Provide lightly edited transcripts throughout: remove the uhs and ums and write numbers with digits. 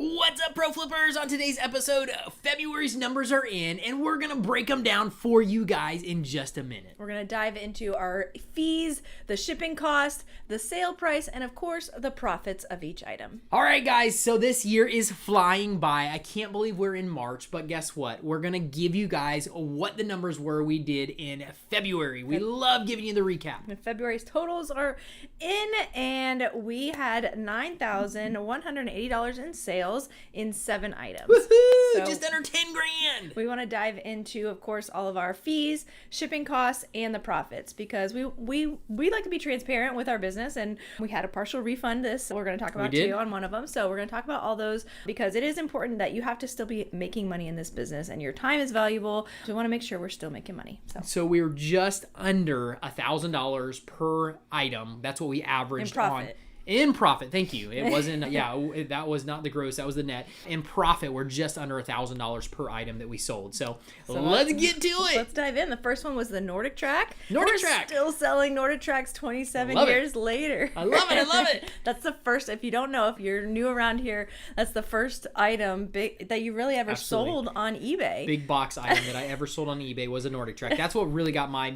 What's up, Pro Flippers? On today's episode, February's numbers are in, and we're going to break them down for you guys in just a minute. We're going to dive into our fees, the shipping cost, the sale price, and of course, the profits of each item. All right, guys, so this year is flying by. I can't believe we're in March, but guess what? We're going to give you guys what the numbers were we did in February. We love giving you the recap. And February's totals are in, and we had $9,180 in sales in 7 items. Woohoo! So just under 10 grand. We want to dive into, of course, all of our fees, shipping costs, and the profits, because we like to be transparent with our business, and we had a partial refund this we're going to talk about too on one of them. So we're going to talk about all those because it is important that you have to still be making money in this business, and your time is valuable. So we want to make sure we're still making money. So we were just under $1,000 per item. That's what we averaged on. In profit, thank you. It wasn't, that was not the gross, that was the net. In profit, we're just under $1,000 per item that we sold. So let's get to it. Let's dive in. The first one was the Nordic Track. Nordic Track. Still selling Nordic Tracks 27 years later. I love it. I love it. That's the first, if you don't know, if you're new around here, that's the first item that you really ever sold on eBay. Big box item that I ever sold on eBay was a Nordic Track. That's what really got my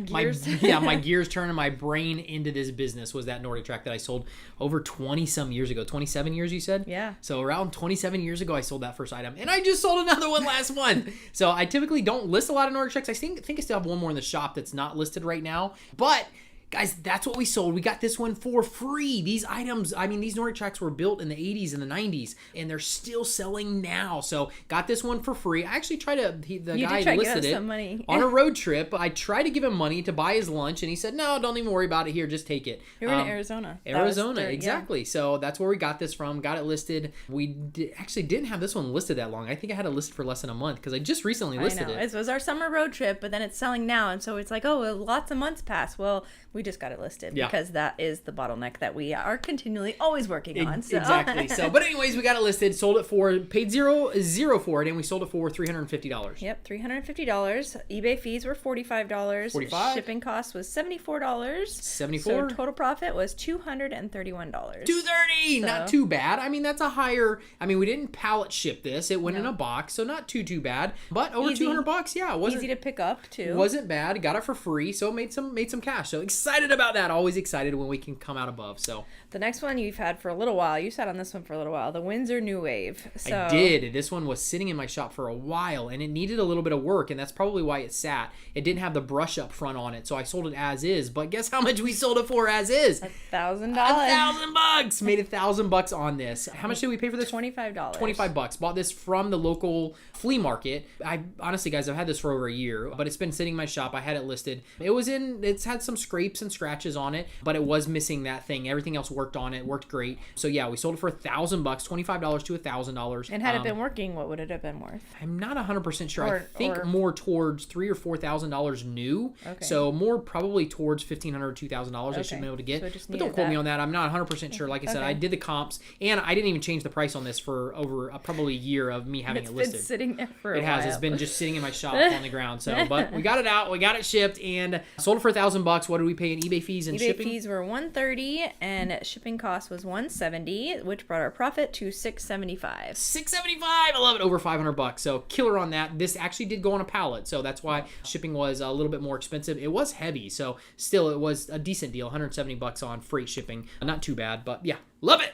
gears. my gears turning, my brain into this business was that Nordic Track that I sold over 20 some years ago. 27 years, you said? Yeah. So around 27 years ago, I sold that first item, and I just sold another one last month. So I typically don't list a lot of Nordic Tracks. I think I still have one more in the shop that's not listed right now, but guys, that's what we sold. We got this one for free. These items, I mean, these Nordic Tracks were built in the 80s and the 90s, and they're still selling now. So got this one for free. I actually tried to, the guy listed it on a road trip. I tried to give him money to buy his lunch, and he said, no, don't even worry about it. Here, just take it. You were in Arizona. Arizona, exactly. Yeah. So that's where we got this from. Got it listed. We actually didn't have this one listed that long. I think I had it listed for less than a month because I just recently listed it. It was our summer road trip, but then it's selling now, and so it's like, oh, well, lots of months passed. Well, we just got it listed because that is the bottleneck that we are continually always working on. So. Exactly. So, but anyways, we got it listed, sold it for, paid zero for it, and we sold it for $350. Yep, $350. eBay fees were $45. $45. Shipping cost was $74. $74. So total profit was $231. $230. Not too bad. I mean, that's a higher. I mean, we didn't pallet ship this. It went in a box, so not too bad. But over $200. Yeah, it wasn't easy to pick up too. Wasn't bad. Got it for free, so made some cash. So excited about that. Always excited when we can come out above. So the next one you've had for a little while. You sat on this one for a little while. The Windsor New Wave. So I did. This one was sitting in my shop for a while, and it needed a little bit of work, and that's probably why it sat. It didn't have the brush up front on it, so I sold it as is. But guess how much we sold it for as is? $1,000. $1,000. Made $1,000 on this. How much did we pay for this? $25. $25. Bought this from the local flea market. I honestly, guys, I've had this for over a year, but it's been sitting in my shop. I had it listed. It's had some scrapes and scratches on it, but it was missing that thing. Everything else worked on it. Worked great. So yeah, we sold it for $1,000, $25 to $1,000. And had it been working, what would it have been worth? I'm not 100% sure. I think more towards $3,000 or $4,000 new. Okay. So more probably towards $1,500 to $2,000. I should be able to get. But don't quote me on that. I'm not 100% sure. Like I said, I did the comps, and I didn't even change the price on this for over probably a year of me having it listed. It's been sitting there for a while. It has. It's been just sitting in my shop on the ground. So, but we got it out. We got it shipped and sold it for $1,000. What did we pay in eBay fees and shipping? eBay fees were $130 and shipping cost was $170, which brought our profit to $675. $675. I love it. Over $500. So killer on that. This actually did go on a pallet, so that's why shipping was a little bit more expensive. It was heavy, so still it was a decent deal. $170 on freight shipping. Not too bad, but yeah, love it.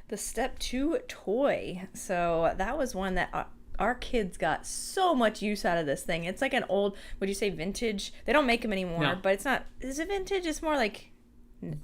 The Step 2 toy. So that was one that our kids got so much use out of this thing. It's like an old, would you say vintage? They don't make them anymore, but it's not, is it vintage? It's more like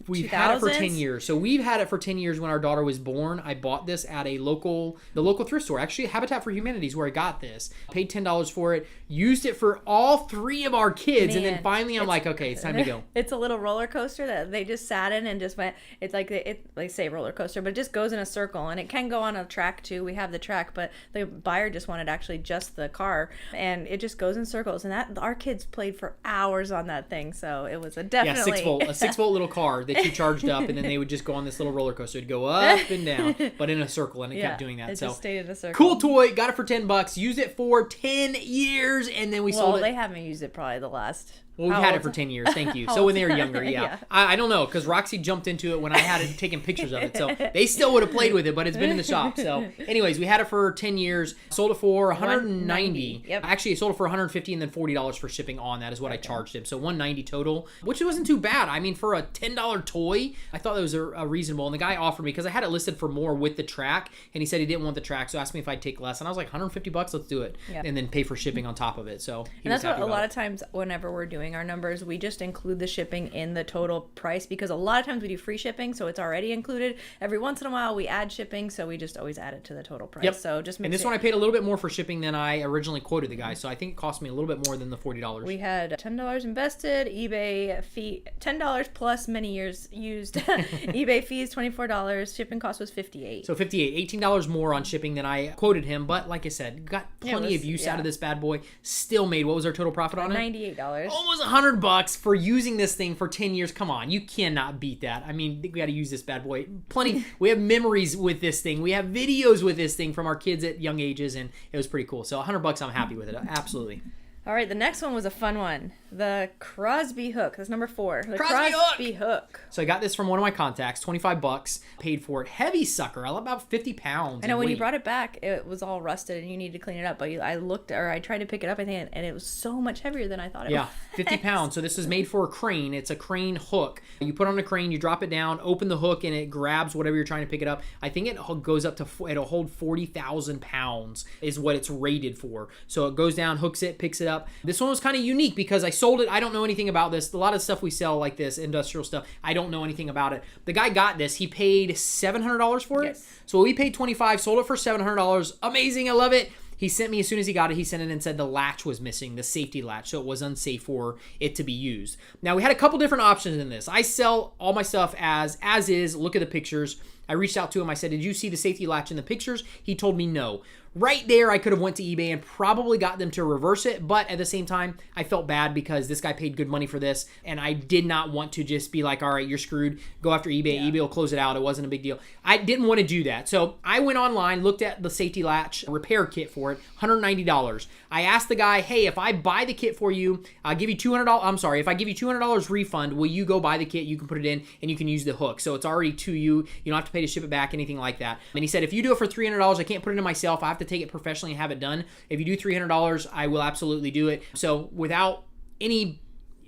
We've had it for 10 years. So we've had it for 10 years. When our daughter was born, I bought this at the local thrift store. Actually, Habitat for Humanity is where I got this. Paid $10 for it. Used it for all 3 of our kids. And then finally I'm like, okay, it's time to go. It's a little roller coaster that they just sat in and just went. It's like they say roller coaster, but it just goes in a circle. And it can go on a track too. We have the track, but the buyer just wanted actually just the car. And it just goes in circles. And our kids played for hours on that thing. So it was a definitely... Yeah, a 6-volt little car that you charged up, and then they would just go on this little roller coaster. It'd go up and down, but in a circle, and it kept doing that. It just stayed in a circle. Cool toy. Got it for $10. Used it for 10 years, and then we sold it. Well, they haven't used it probably the last Well, we've had it for 10 years. Thank you. So when they were younger, yeah. I don't know, because Roxy jumped into it when I had it taking pictures of it. So they still would have played with it, but it's been in the shop. So anyways, we had it for 10 years. Sold it for $190. Yep. Actually, I sold it for $150 and then $40 for shipping on that is what I charged him. So $190 total, which wasn't too bad. I mean, for a $10 toy, I thought that was a reasonable. And the guy offered me, because I had it listed for more with the track, and he said he didn't want the track, so asked me if I'd take less. And I was like, $150, let's do it. Yep. And then pay for shipping on top of it. So and that's what a lot of times whenever we're doing our numbers, we just include the shipping in the total price, because a lot of times we do free shipping, so it's already included. Every once in a while we add shipping, so we just always add it to the total price. Yep. So just and this one I paid a little bit more for shipping than I originally quoted the guy, so I think it cost me a little bit more than the $40. We had $10 invested, eBay fee $10 plus many years used, eBay fees $24, shipping cost was $58. So $58, $18 more on shipping than I quoted him, but like I said, got plenty of use out of this bad boy. Still made, what was our total profit on it? $98. Almost $100 for using this thing for 10 years. Come on, you cannot beat that. I mean, we got to use this bad boy. Plenty. We have memories with this thing. We have videos with this thing from our kids at young ages, and it was pretty cool. So $100, I'm happy with it. Absolutely. All right, the next one was a fun one. The Crosby hook. That's number 4. The Crosby hook. So I got this from one of my contacts, $25. Paid for it. Heavy sucker. About 50 pounds. I know when you brought it back, it was all rusted and you needed to clean it up. But I tried to pick it up, I think, and it was so much heavier than I thought it was. Yeah, 50 pounds. So this is made for a crane. It's a crane hook. You put it on a crane, you drop it down, open the hook, and it grabs whatever you're trying to pick it up. I think it goes up to, it'll hold 40,000 pounds is what it's rated for. So it goes down, hooks it, picks it up. This one was kind of unique because I sold it. I don't know anything about this. A lot of stuff we sell like this, industrial stuff, I don't know anything about it. The guy got this. He paid $700 for it. Yes. So we paid $25, sold it for $700. Amazing. I love it. He sent me, as soon as he got it, he sent it and said the latch was missing, the safety latch, so it was unsafe for it to be used. Now, we had a couple different options in this. I sell all my stuff as is. Look at the pictures. I reached out to him. I said, did you see the safety latch in the pictures? He told me no. Right there, I could have went to eBay and probably got them to reverse it, but at the same time, I felt bad because this guy paid good money for this, and I did not want to just be like, all right, you're screwed. Go after eBay. Yeah. eBay will close it out. It wasn't a big deal. I didn't want to do that. So I went online, looked at the safety latch repair kit for it, $190. I asked the guy, hey, if I buy the kit for you, I'll give you $200. I'm sorry, if I give you $200 refund, will you go buy the kit? You can put it in, and you can use the hook. So it's already to you. You don't have to pay to ship it back, anything like that. And he said, if you do it for $300, I can't put it in myself. I have to take it professionally and have it done. If you do $300, I will absolutely do it. So without any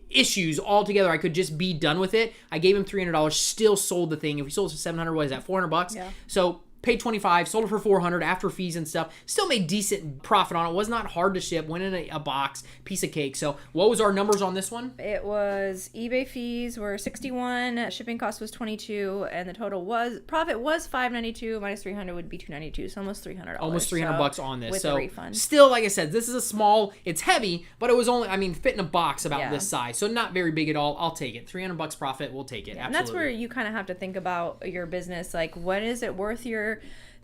issues altogether, I could just be done with it. I gave him $300, still sold the thing. If we sold it for $700, what is that, $400? Yeah. So paid $25, sold it for $400 after fees and stuff. Still made decent profit on it. It was not hard to ship. Went in a box, piece of cake. So what was our numbers on this one? It was eBay fees were $61, shipping cost was $22, and the total profit was $592 minus $300 would be $292. So almost $300. Almost $300 on this. With so the refund. Still, like I said, this is a small. It's heavy, but it was only, fit in a box about this size. So not very big at all. I'll take it. $300 profit. We'll take it. Yeah, absolutely. And that's where you kind of have to think about your business. Like, what is it worth your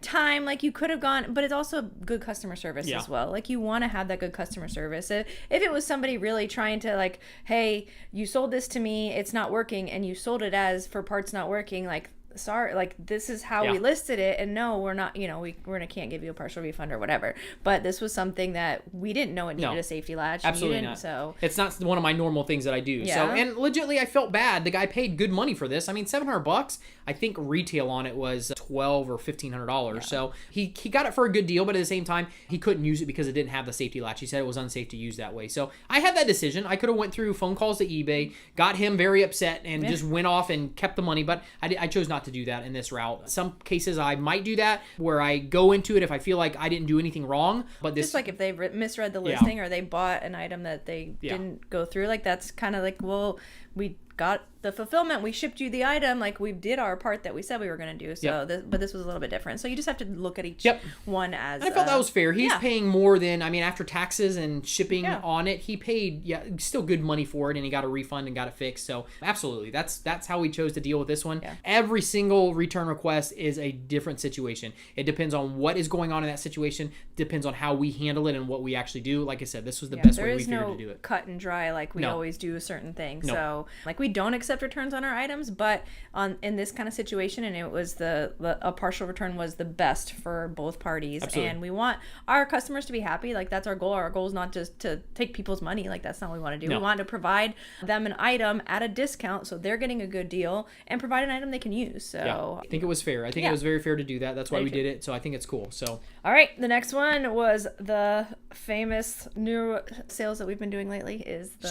time? Like, you could have gone, but it's also good customer service as well. Like, you want to have that good customer service. If it was somebody really trying to, like, hey, you sold this to me, it's not working, and you sold it as for parts not working, like, sorry, like, this is how we listed it, and no, we're not, we can't give you a partial refund or whatever. But this was something that we didn't know it needed a safety latch. Absolutely not. So it's not one of my normal things that I do. Yeah. So, and legitimately, I felt bad. The guy paid good money for this. $700. I think retail on it was $1,200 or $1,500. Yeah. So he got it for a good deal, but at the same time, he couldn't use it because it didn't have the safety latch. He said it was unsafe to use that way. So I had that decision. I could have went through phone calls to eBay, got him very upset, and just went off and kept the money. But I chose not to do that in this route. Some cases I might do that where I go into it if I feel like I didn't do anything wrong. But this, just like if they misread the listing or they bought an item that they didn't go through, like, that's kind of like, well, we got the fulfillment, we shipped you the item, like, we did our part that we said we were going to do. So but this was a little bit different. So you just have to look at each one as I felt that was fair. He's paying more than, after taxes and shipping on it, he paid still good money for it, and he got a refund and got it fixed. So absolutely, that's how we chose to deal with this one. Every single return request is a different situation. It depends on what is going on in that situation, depends on how we handle it and what we actually do. Like I said, this was the best way we figured to do it. Cut and dry, like we always do a certain thing. So like we we don't accept returns on our items, but in this kind of situation, and it was a partial return was the best for both parties. Absolutely. And we want our customers to be happy. Like, that's our goal. Our goal is not just to take people's money. Like, that's not what we want to do. No. We want to provide them an item at a discount so they're getting a good deal and provide an item they can use. So yeah, I think it was fair. I think it was very fair to do that. That's why we did it. So I think it's cool. So all right, the next one was the famous new sales that we've been doing lately is the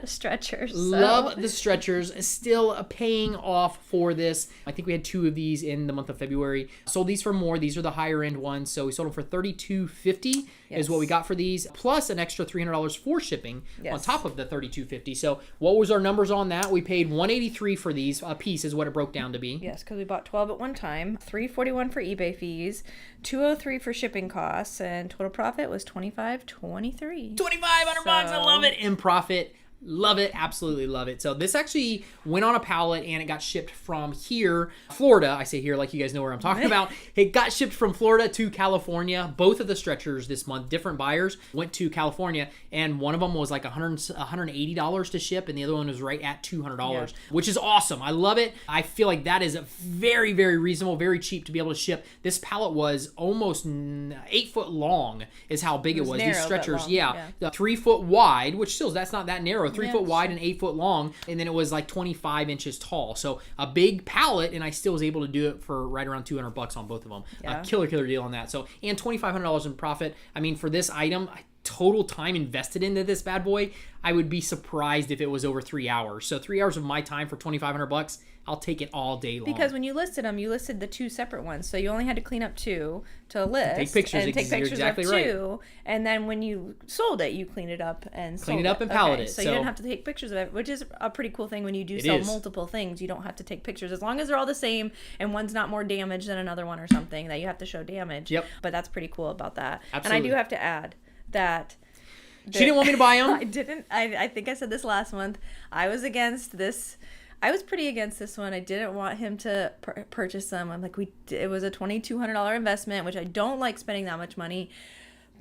stretchers. So. Love the stretchers. Still paying off for this. I think we had 2 of these in the month of February. Sold these for more. These are the higher end ones. So we sold them for $32.50 is what we got for these, plus an extra $300 for shipping on top of the $32.50. So what was our numbers on that? We paid $183 for these. A piece is what it broke down to be. Yes, because we bought 12 at one time. $341 for eBay fees, $203 for shipping costs, and total profit was $25.23. $2,500 bucks. I love it. In profit. Love it. Absolutely love it. So this actually went on a pallet and it got shipped from here, Florida. I say here like you guys know where I'm talking about. It got shipped from Florida to California. Both of the stretchers this month, different buyers, went to California, and one of them was like $180 to ship and the other one was right at $200, which is awesome. I love it. I feel like that is very, very reasonable, very cheap to be able to ship. This pallet was almost 8 foot long is how big it was. Narrow, these stretchers, long, 3 foot wide, which still, that's not that narrow. 3 foot wide and 8 foot long, and then it was like 25 inches tall. So a big pallet, and I still was able to do it for right around $200 on both of them. Killer deal on that. So, and $2,500 in profit. I mean, for this item, total time invested into this bad boy, I would be surprised if it was over 3 hours. So 3 hours of my time for $2,500, I'll take it all day long. Because when you listed them, you listed the 2 separate ones, so you only had to clean up 2 to list. Take pictures. And take pictures exactly of 2, right. And then when you sold it, you cleaned it up and sold it. pallet it. So you didn't have to take pictures of it, which is a pretty cool thing when you do sell multiple things. You don't have to take pictures as long as they're all the same and one's not more damaged than another one or something that you have to show damage. Yep. But that's pretty cool about that. Absolutely. And I do have to add that. She didn't want me to buy them. I didn't. I think I said this last month. I was against this. I was pretty against this one. I didn't want him to purchase them. I'm like, it was a $2,200 investment, which I don't like spending that much money.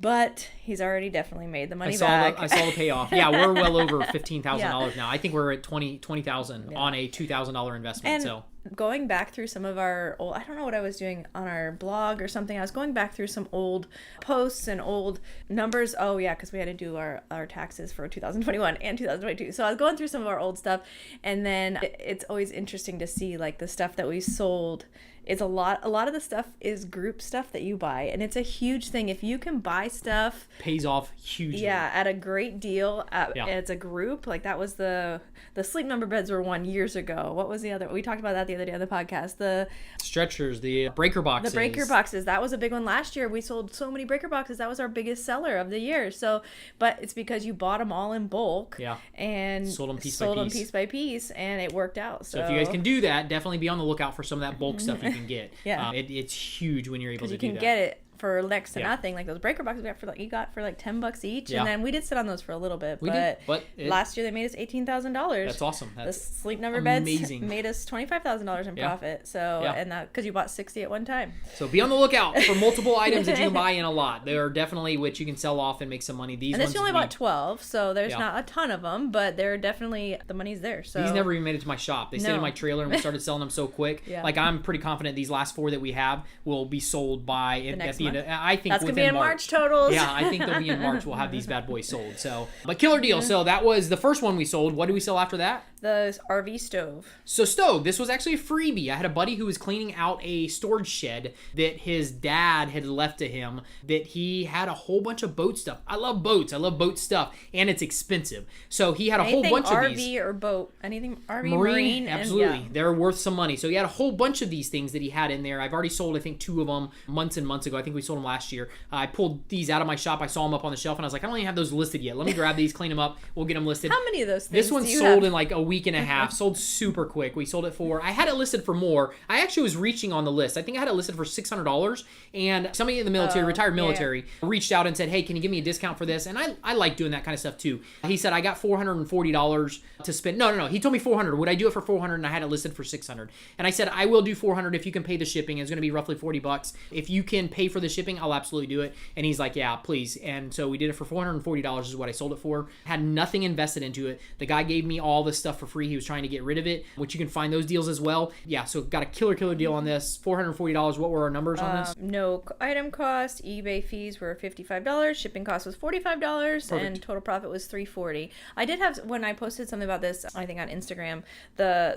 But he's already definitely made the money back. I saw the payoff. Yeah, we're well over $15,000 now. I think we're at $20,000 on a $2,000 investment. And so going back through some of our old, I don't know what I was doing on our blog or something. I was going back through some old posts and old numbers. Oh yeah, because we had to do our taxes for 2021 and 2022. So I was going through some of our old stuff, and then it's always interesting to see like the stuff that we sold. It's a lot of the stuff is group stuff that you buy, and it's a huge thing. If you can buy stuff, pays off hugely. Yeah, at a great deal. It's a group. Like that was the Sleep Number beds were one years ago. What was the other? We talked about that the other day on the podcast. The stretchers, the breaker boxes. The breaker boxes. That was a big one last year. We sold so many breaker boxes. That was our biggest seller of the year. So, but it's because you bought them all in bulk. Yeah. And sold them piece by piece, and it worked out. So if you guys can do that, definitely be on the lookout for some of that bulk stuff you can get. Yeah. It's huge when you're able to do that. You can get it for next to nothing. Like those breaker boxes you got for like $10 each, and then we did sit on those for a little bit. But last year they made us $18,000. That's awesome. That's the Sleep Number beds made us $25,000 in profit. So and that because you bought 60 at one time. So be on the lookout for multiple items that you can buy in a lot. They are definitely which you can sell off and make some money. These you only bought 12, so there's not a ton of them, but they're definitely the money's there. So these never even made it to my shop. They stayed in my trailer and we started selling them so quick. Like I'm pretty confident these last 4 that we have will be sold by at the end. I think that's gonna be in March totals. Yeah, I think they'll be in March. We'll have these bad boys sold. So, but killer deal. So that was the first one we sold. What did we sell after that? The RV stove. So stove. This was actually a freebie. I had a buddy who was cleaning out a storage shed that his dad had left to him. That he had a whole bunch of boat stuff. I love boats. I love boat stuff, and it's expensive. So he had a whole bunch of these. RV or boat. Anything RV, marine. Absolutely, they're worth some money. So he had a whole bunch of these things that he had in there. I've already sold I think 2 of them months and months ago. I think we sold them last year. I pulled these out of my shop. I saw them up on the shelf, and I was like, I don't even have those listed yet. Let me grab these, clean them up. We'll get them listed. How many of those things This one sold in like a week and a half. Sold super quick. We sold it for, I had it listed for more. I actually was reaching on the list. I think I had it listed for $600, and somebody in the military, retired military, reached out and said, hey, can you give me a discount for this? And I like doing that kind of stuff too. He said, I got $440 to spend. No. He told me $400. Would I do it for $400? And I had it listed for $600. And I said, I will do $400 if you can pay the shipping. It's going to be roughly $40. If you can pay for the shipping, I'll absolutely do it. And he's like, yeah, please. And so we did it for $440 is what I sold it for. Had nothing invested into it. The guy gave me all this stuff for free. He was trying to get rid of it, which you can find those deals as well. Yeah, so got a killer deal on this. $440. What were our numbers on this? No item cost. eBay fees were $55. Shipping cost was $45. Perfect. And total profit was $340. I did have, when I posted something about this, I think on Instagram,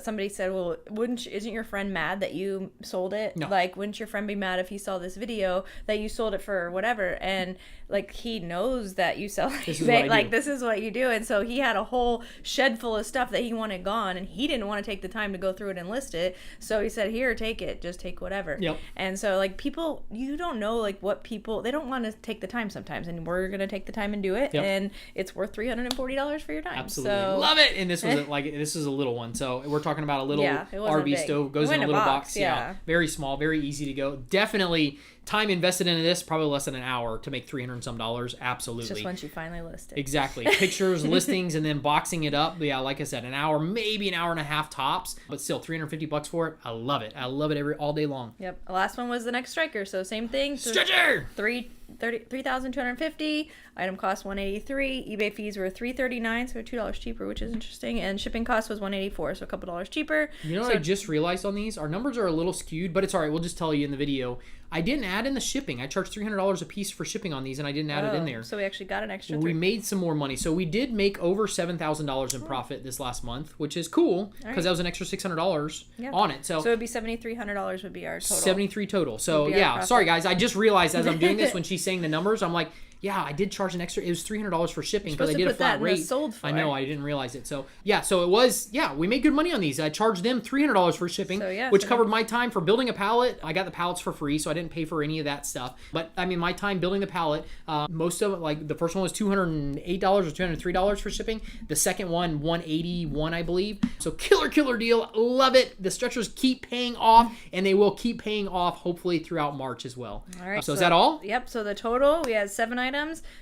somebody said, well, isn't your friend mad that you sold it? No. Like, wouldn't your friend be mad if he saw this video that you sold it for whatever? And like, he knows that you sell this is what you do. And so he had a whole shed full of stuff that he wanted gone, and he didn't want to take the time to go through it and list it. So he said, here, take it, just take whatever. Yep. And so like, people, you don't know like what people, they don't want to take the time sometimes, and we're gonna take the time and do it. Yep. And it's worth $340 for your time. Absolutely. So love it. And this was this is a little one, so we're talking about a little RV stove, goes in a little box. Yeah, very small, very easy to go. Definitely time invested into this, probably less than an hour to make $300 and some. Absolutely. It's just once you finally list it. Exactly. Pictures, listings, and then boxing it up. Yeah, like I said, an hour, maybe an hour and a half tops, but still $350 for it. I love it. I love it all day long. Yep. The last one was the next striker, so same thing. Stretcher. $3,250. Item cost $183. eBay fees were $339, so $2 cheaper, which is interesting. And shipping cost was $184, so a couple dollars cheaper. You know what I just realized on these? Our numbers are a little skewed, but it's all right. We'll just tell you in the video. I didn't add in the shipping. I charged $300 a piece for shipping on these, and I didn't add it in there. So we actually got an extra. We made some more money. So we did make over $7,000 in profit this last month, which is cool because that was an extra $600 on it. So it'd be $7,300 would be our total. 73 total. So yeah, sorry guys. I just realized as I'm doing this when she's saying the numbers, I'm like, yeah, I did charge an extra. It was $300 for shipping because I did a flat rate. I know, I didn't realize it. So yeah, so it was, we made good money on these. I charged them $300 for shipping, which covered my time for building a pallet. I got the pallets for free, so I didn't pay for any of that stuff. But I mean, my time building the pallet, most of it, like the first one was $208 or $203 for shipping. The second one, $181, I believe. So killer deal. Love it. The stretchers keep paying off, and they will keep paying off hopefully throughout March as well. All right. So is that all? Yep. So the total, we had 7 items.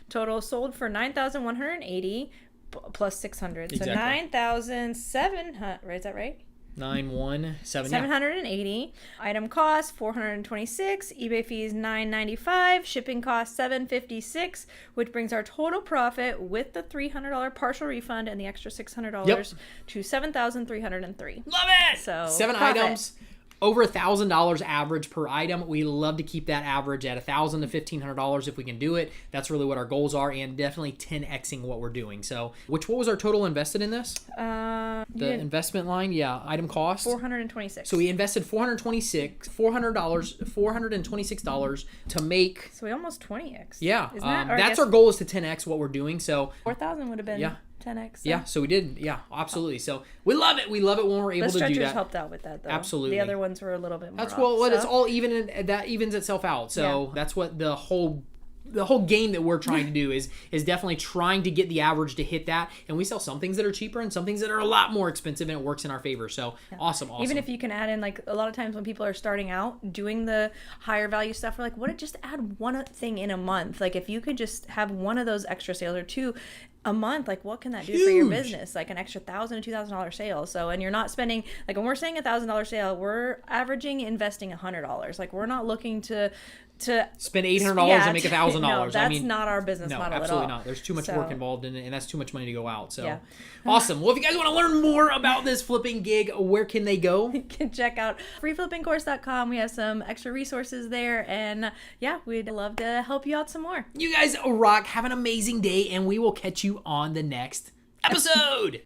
Total sold for $9,180 plus $600. Exactly. So $9,700. Right? Is that right? 780. Item cost $426. eBay fees $995. Shipping cost $756, which brings our total profit with the $300 partial refund and the extra $600 to $7,303. Love it. So 7 items. Over $1,000 average per item. We love to keep that average at $1,000 to $1,500 if we can do it. That's really what our goals are, and definitely 10xing what we're doing. So, what was our total invested in this? The investment line, item cost $426. So we invested $426 to make. So we almost 20x. Yeah, that's our goal is to 10x what we're doing. So 4,000 would have been 10x. So. Yeah, so we did. Yeah, absolutely. So we love it. We love it when we're able to do that. The stretchers helped out with that, though. Absolutely. The other ones were a little bit more. That's what it's all even. That evens itself out. So that's what the whole game that we're trying to do is definitely trying to get the average to hit that. And we sell some things that are cheaper and some things that are a lot more expensive, and it works in our favor. So awesome. Even if you can add in, like, a lot of times when people are starting out doing the higher value stuff, we're like, what? Just add one thing in a month. Like, if you could just have one of those extra sales or two a month, like, what can that do for your business? Like an extra $1,000 to $2,000 sale. So, and you're not spending, like, when we're saying $1,000 sale, we're averaging investing $100. Like, we're not looking to spend $800 and make $1,000. No, that's not our business model at all. Absolutely not. There's too much work involved in it, and that's too much money to go out. So awesome. Well, if you guys want to learn more about this flipping gig, where can they go? You can check out freeflippingcourse.com. We have some extra resources there, and we'd love to help you out some more. You guys rock. Have an amazing day, and we will catch you on the next episode.